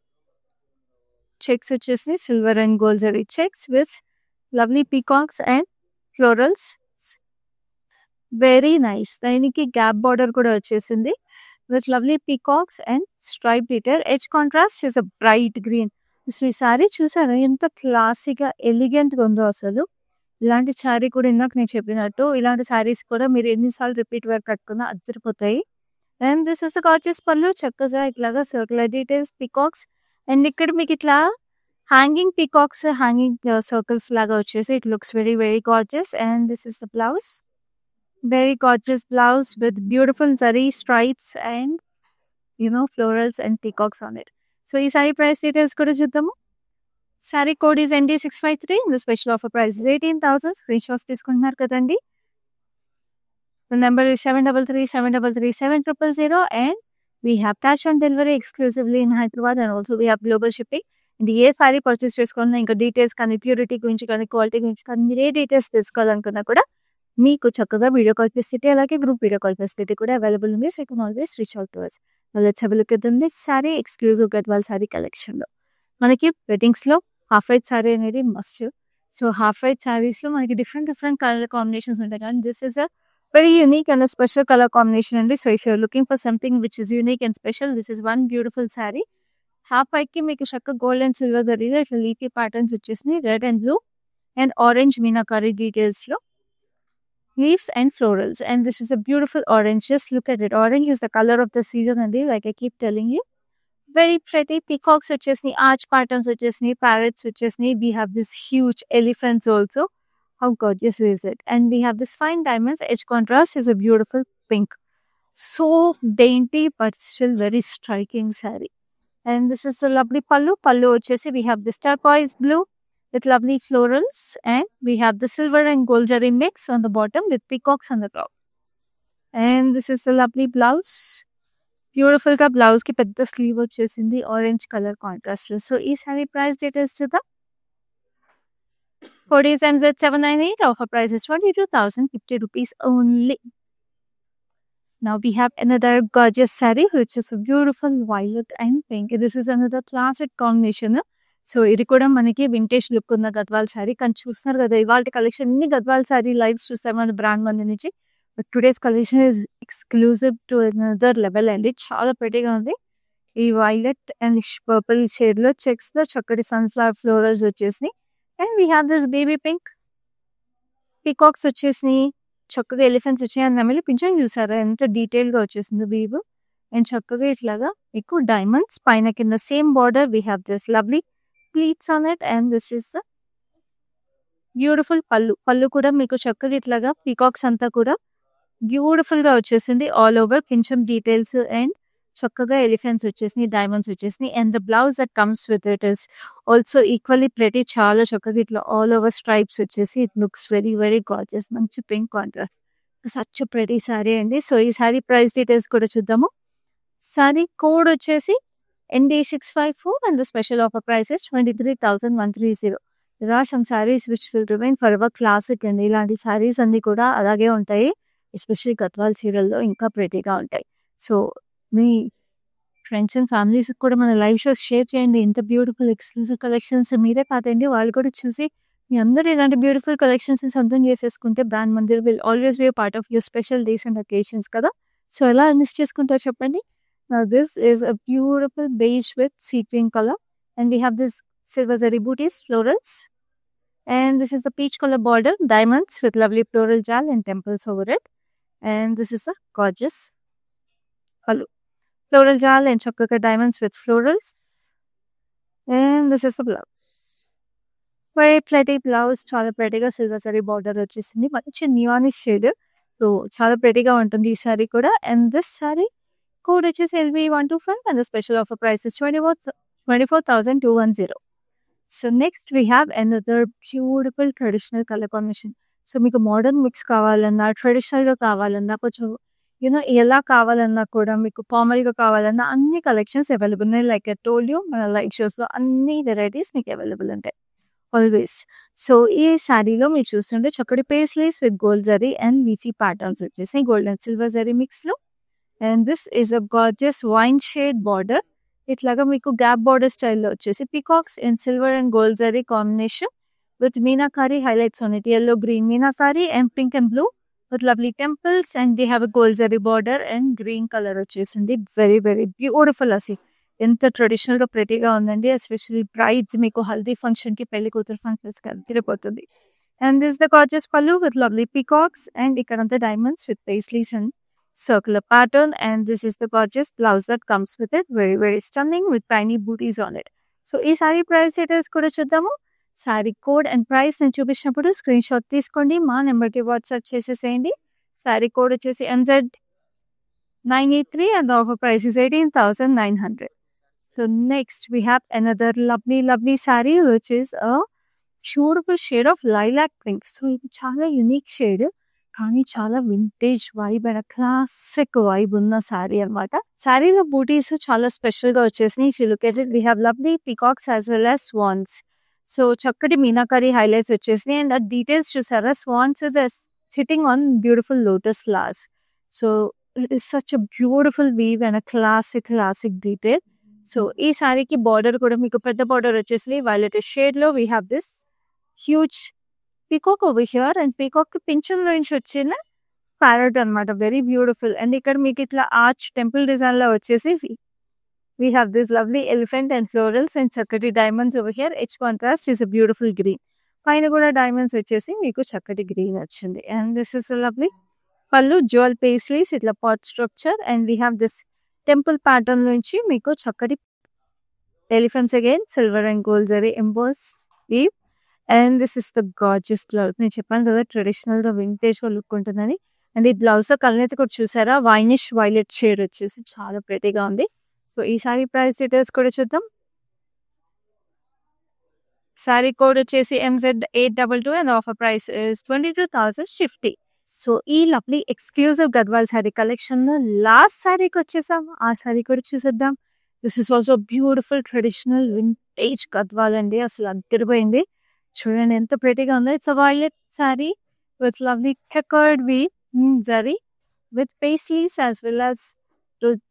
Checks వచ్చేసి silver and gold zari checks with lovely peacocks and florals. Very nice. దానికి గ్యాప్ బార్డర్ కూడా వచ్చేసింది with lovely peacocks and stripe detail. Edge contrast is a bright green. అసలు ఈ శారీ చూసారా ఎంత క్లాసీగా ఎలిగెంట్గా ఉందో అసలు. ఇలాంటి శారీ కూడా ఇందాక నేను చెప్పినట్టు ఇలాంటి శారీస్ కూడా మీరు ఎన్నిసార్లు రిపీట్ వర్క్ కట్టుకున్నా అద్దరిపోతాయి. And this is the gorgeous pallu. చక్కగా ఇట్లాగా సర్క్యులర్ డీటెయిల్స్ పీకాక్స్ అండ్ ఇక్కడ మీకు ఇట్లా హ్యాంగింగ్ పీకాక్స్ హ్యాంగింగ్ సర్కిల్స్ లాగా వచ్చేసి it looks very very gorgeous. And this is the blouse. Very gorgeous blouse with beautiful zari stripes and florals and peacocks on it. So ఈ సారీ ప్రైస్ డీటెయిల్స్ కూడా చూద్దాము. Sari code is ND653. The special offer price 18,000. Screen shots తీసుకుంటున్నారు కదండి. The number is 733-733-7000 and we have cash on delivery exclusively in Hyderabad and also we have global shipping. And A sorry purchase చేసుకోవాలన్నా ఇంకా డీటెయిల్స్ కానీ ప్యూరిటీ గురించి కానీ క్వాలిటీ గురించి కానీ మీరు ఏ డీటెయిల్స్ తెలుసుకోవాలనుకున్నా కూడా మీకు చక్కగా వీడియో కాల్ ఫెసిలిటీ అలాగే గ్రూప్ వీడియో కాల్ ఫెసిలిటీ కూడా అవైలబుల్ ఉంది. So you can always reach out to us. Let's have a look at this sorry exclusive Gadwal sorry కలెక్షన్లో. మనకి వెడ్డింగ్స్లో హాఫ్ వైట్ సారీ అనేది మస్ట్. సో హాఫ్ వైట్ సారీస్లో మనకి డిఫరెంట్ డిఫరెంట్ కలర్ కాంబినేషన్స్ ఉంటాయి కానీ this is a very unique and a special color combination అండి. So if you're looking for something which is unique and special this is one beautiful sari. Half వైట్కి మీకు చక్కగా గోల్డ్ అండ్ సిల్వర్ జరీలో ఇట్లా లీఫీ ప్యాటర్న్స్ వచ్చేసినాయి. Red and blue and orange meenakari డీటెయిల్స్లో leaves and florals. And this is a beautiful orange. Just look at it. Orange is the colour of the season అండి. Like I keep telling you. Very pretty. Peacocks వచ్చేసినాయి, ఆర్చ్ ప్యాటర్న్స్ వచ్చేసినాయి, ప్యారెట్స్ వచ్చేసినాయి. We have this huge elephants also. How gorgeous is it? And we have this fine diamonds. Edge contrast is a beautiful pink. So dainty but still very striking saree. And this is a lovely pallu. Pallu ochesi we have this turquoise blue with lovely florals and we have the silver and gold zari mix on the bottom with peacocks on the top. And this is a lovely blouse. Beautiful ka blouse ki pedda sleeve ochesindi orange color contrast. So ee saree price details chuddam. 40 MZ798. Offer price is 22,050 rupees only. Now we have another gorgeous saree which is a beautiful violet and pink. This is another classic combination. So ఇది కూడా మనకి వింటేజ్ లుక్ ఉన్న గద్వాల్ శారీ. కానీ చూస్తున్నారు కదా ఇవాళ కలెక్షన్ అన్ని గద్వాల్ శారీ లైవ్స్ చూస్తాం మన బ్రాండ్ మంది నుంచి. But today's collection is exclusive to another level అండి. చాలా ప్రెటీగా ఉంది. ఈ వైలెట్ అండ్ పర్పుల్ షేడ్లో చెక్స్లో చక్కటి సన్ఫ్లవర్ ఫ్లోరల్స్ వచ్చేసినాయి. And we have this baby pink. Peacocks వచ్చేసినాయి, చక్కగా ఎలిఫెంట్స్ వచ్చాయి. అండ్ నమిలి పింఛన్ చూసారా ఎంత డీటెయిల్గా వచ్చేసింది వీవ్. అండ్ చక్కగా ఇట్లాగా ఎక్కువ డైమండ్స్ పైన కింద same border. We have this lovely pleats on it. And this is the beautiful పళ్ళు. పళ్ళు కూడా మీకు చక్కగా ఇట్లాగా పీకాక్స్ అంతా కూడా బ్యూటిఫుల్గా వచ్చేసింది. ఆల్ ఓవర్ పింఛం డీటెయిల్స్ అండ్ చక్కగా ఎలిఫెంట్స్ వచ్చేసినాయి, డైమండ్స్ వచ్చేసినాయి. And the blouse that comes with it is also equally pretty. చాలా చక్కగా ఇట్లా ఆల్ ఓవర్ స్ట్రైప్స్ వచ్చేసి it looks very very gorgeous. మంచి pink contrast. Such pretty sari అండి. సో ఈ శారీ ప్రైస్ డీటెయిల్స్ కూడా చూద్దాము. శారీ కోడ్ వచ్చేసి ND654 and the special offer price is 23,130. There are some sarees which will remain forever classic అండి. ఇలాంటి శారీస్ అన్ని కూడా అలాగే ఉంటాయి. ఎస్పెషల్లీ గద్వాల్ చీరల్లో ఇంకా ప్రెటీగా ఉంటాయి. So me friends and families కూడా మన లైవ్ షోస్ షేర్ చేయండి. ఇంత బ్యూటిఫుల్ ఎక్స్క్లూజివ్ కలెక్షన్స్ మీరే కాదండి వాళ్ళు కూడా చూసి మీ అందరూ ఇలాంటి బ్యూటిఫుల్ కలెక్షన్స్ సొంతం చేసేసుకుంటే brand Mandir will always be part of your special days and occasions కదా. సో ఎలా మిస్ చేసుకుంటారో చెప్పండి. This is a beautiful beige with sea green colour and we have this silver zari buttis florals And this is the peach color border, diamonds with lovely floral jal and temples over it. And this is a gorgeous pallu. Floral jal and chocolate diamonds with florals. And this is the blouse. Very pretty blouse, చాలా prettyగా సిల్వర్ జరీ బార్డర్ వచ్చేసింది. మంచి నియానిష్ షేడ్. సో చాలా prettyగా ఉంటుంది ఈ సారీ కూడా. అండ్ దిస్ సారీ కోడ్ వచ్చేసి LV125 and the special offer price is 24,210. So next we have another beautiful traditional color combination. So మీకు మోడర్న్ మిక్స్ కావాలన్నా, ట్రెడిషనల్‌గా కావాలన్నా, కొంచెం ఎలా కావాలన్నా కూడా మీకు ఫార్మల్‌గా కావాలన్నా అన్ని కలెక్షన్స్ అవైలబుల్ ఉన్నాయి. లైక్ ఐ టోల్డ్ యూ మన లైవ్ షోస్‌లో అన్ని వెరైటీస్ మీకు అవైలబుల్ ఉంటాయి ఆల్వేస్. సో ఈ శారీలో మీరు చూస్తుంటే చక్కటి paisleys with gold zari and leafy patterns వచ్చేసి గోల్డ్ అండ్ సిల్వర్ జరీ మిక్స్‌లో. And this is a gorgeous wine shade border. ఇట్లాగా మీకు గ్యాప్ బార్డర్ స్టైల్‌లో వచ్చేసి peacocks in silver and gold zari combination with Meenakari highlights on it. Yellow, green Meenakari and pink and blue with lovely temples, and they have a gold zari border and green color వచ్చేసింది. Very very beautiful అసి ఎంత ట్రెడిషనల్ గా ప్రెటీగా ఉందండి. ఎస్పెషల్లీ బ్రైడ్స్ మీకు హల్దీ ఫంక్షన్ కి పెళ్లి కూతురు ఫంక్షన్స్ కి తిరిగిపోతుంది. అండ్ దిస్ ద గార్జియస్ పల్లు విత్ లవ్లీ పీకాక్స్ అండ్ ఇక్కడంతా diamonds with paisleys and circular pattern, and this is the gorgeous blouse that comes with it. Very very stunning with tiny booties on it. So ఈ సారీ ప్రైస్ డీటెయిల్స్ కూడా చూద్దాము. సారీ కోడ్ అండ్ ప్రైస్ నేను చూపించినప్పుడు స్క్రీన్ షాట్ తీసుకోండి, మా నెంబర్కి వాట్సాప్ చేసేసేయండి. సారీ కోడ్ వచ్చేసి MZ983 and the offer price is 18,900. So next we have another lovely saree which is a beautiful shade of lilac pink. So ఇది చాలా యూనిక్ షేడ్ కానీ చాలా vintage vibe and classic vibe ఉన్న శారీ అనమాట. శారీలో బూటీస్ చాలా స్పెషల్ గా వచ్చేసినాయి. If you look at it we have lovely peacocks as well as swans. So చక్కటి మీనాకరీ హైలైట్స్ వచ్చేసినాయి. అండ్ ఆ డీటెయిల్స్ చూసారా, swans is sitting on beautiful lotus flowers. So it is such a beautiful weave and a classic detail. So ఈ సారీకి బార్డర్ కూడా మీకు పెద్ద బార్డర్ వచ్చేసి వైలెట్ షేడ్ లో we have this huge peacock over here. And peacock pension నుంచి వచ్చిన ప్యారెట్ అనమాట. Very beautiful. అండ్ ఇక్కడ మీకు ఇట్లా ఆర్చ్ టెంపుల్ డిజైన్ లో వచ్చేసి we have this lovely elephant and florals and చక్కటి diamonds over here. Each contrast is a beautiful green. పైన కూడా diamonds వచ్చేసి మీకు చక్కటి గ్రీన్ వచ్చింది. And this is a lovely పళ్ళు jewel paisley's ఇట్లా pot structure, and we have this temple pattern నుంచి మీకు చక్కటి elephants again silver and gold zari embossed weave. And this is the gorgeous blouse. నేను చెప్పాను కదా ట్రెడిషనల్ గా వింటేజ్ గా లుక్ ఉంటుందని. అండ్ ఈ బ్లౌజ్ కలనేది కూడా చూసారా, వైనిష్ వైలెట్ షేడ్ వచ్చేసి చాలా ప్రెటీగా ఉంది. సో ఈ సారీ ప్రైస్ డీటెయిల్స్ కూడా చూద్దాం. సారీ కోడ్ వచ్చేసి MZ822 and offer price is 22,050. So ఈ lovely exclusive Gadwal sari collection లో లాస్ట్ సారీకి వచ్చేసాం. ఆ సారీ కూడా చూసేద్దాం. This is also beautiful traditional vintage Gadwal అండి. అసలు అదిరిపోయింది. చూడండి ఎంత ప్రెటీగా ఉందో. It's violet sari with lovely checkered weave zari with paisleys as well as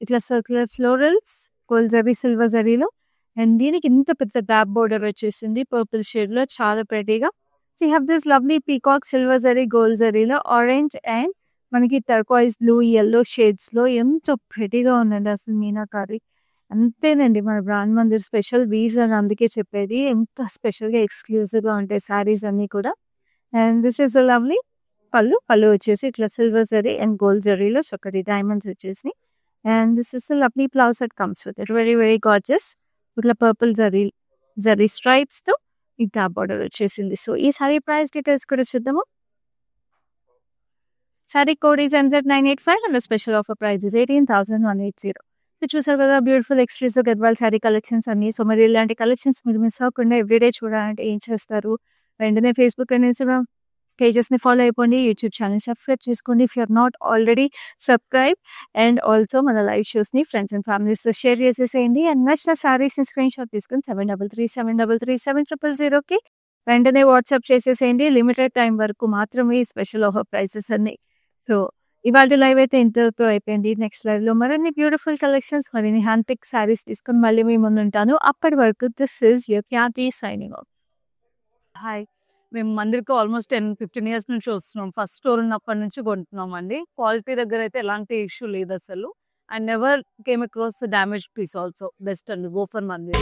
ఇట్లా circular florals gold zari silver జరీలో. అండ్ దీనికి ఇంత పెద్ద గ్యాప్ బోర్డర్ వచ్చేసింది పర్పుల్ షేడ్ లో, చాలా ప్రెటీగా. So have this lovely peacock silver zari gold జరీలో ఆరెంజ్ అండ్ మనకి టర్క్వైజ్ బ్లూ ఎల్లో షేడ్స్ లో ఎంతో ప్రెటీగా ఉందండి అసలు మీనాకారి. అంతేనండి మన బ్రాండ్ మందిర్ స్పెషల్ వీవ్స్ అని అందుకే చెప్పేది. ఎంత స్పెషల్గా ఎక్స్క్లూజివ్గా ఉంటాయి శారీస్ అన్నీ కూడా. అండ్ దిస్ ఇస్ లవ్లీ పళ్ళు వచ్చేసి ఇట్లా సిల్వర్ జరీ అండ్ గోల్డ్ జరీలో చక్కటి డైమండ్స్ వచ్చేసి. And this is lovely blouse that comes with it. Very very gorgeous. ఇట్లా పర్పుల్ జరీ స్ట్రైప్స్ తో ఈ టాప్ బార్డర్ వచ్చేసింది. సో ఈ సారీ ప్రైస్ డీటెయిల్స్ కూడా చూద్దాము. Sorry code is MZ985 and special offer price is 18,180. చూసారు కదా beautiful exclusive Gadwal sari collections అన్ని. సో మరి ఇలాంటి కలెక్షన్స్ మీరు మిస్ అవ్వకుండా ఎవ్రీడే చూడాలంటే ఏం చేస్తారు, వెంటనే ఫేస్బుక్ అండ్ ఇన్స్టాగ్రామ్ పేజెస్ని ఫాలో అయిపోండి, యూట్యూబ్ ఛానల్ సబ్స్క్రైబ్ చేసుకోండి if you're not already subscribe. And also మన లైవ్ షోస్ని ఫ్రెండ్స్ అండ్ ఫ్యామిలీస్తో షేర్ చేసేసేయండి. అండ్ నచ్చిన శారీస్ని స్క్రీన్ షాట్ తీసుకొని 7337337000కి వెంటనే వాట్సాప్ చేసేసేయండి. లిమిటెడ్ టైం వరకు మాత్రమే ఈ స్పెషల్ ఆఫర్ ప్రైసెస్ అన్ని. సో ఇవాళ లైవ్ అయితే ఇంతతో అయిపోయింది. నెక్స్ట్ లైవ్ లో మరిన్ని బ్యూటిఫుల్ కలెక్షన్స్, మరిన్ని హ్యాండ్ పిక్ శారీస్ తీసుకొని మళ్ళీ మీ ముందు ఉంటాను. అప్పటి వరకు this is your Khyati signing off. Hi, మేము మందిరికి ఆల్మోస్ట్ 10-15 ఇయర్స్ నుంచి వస్తున్నాం. ఫస్ట్ స్టోర్ ఉన్నప్పటి నుంచి కొంటున్నాం అండి. క్వాలిటీ దగ్గర అయితే ఎలాంటి ఇష్యూ లేదు అసలు. And never came across damage piece also. Best అండి, గో ఫర్ మందిర్.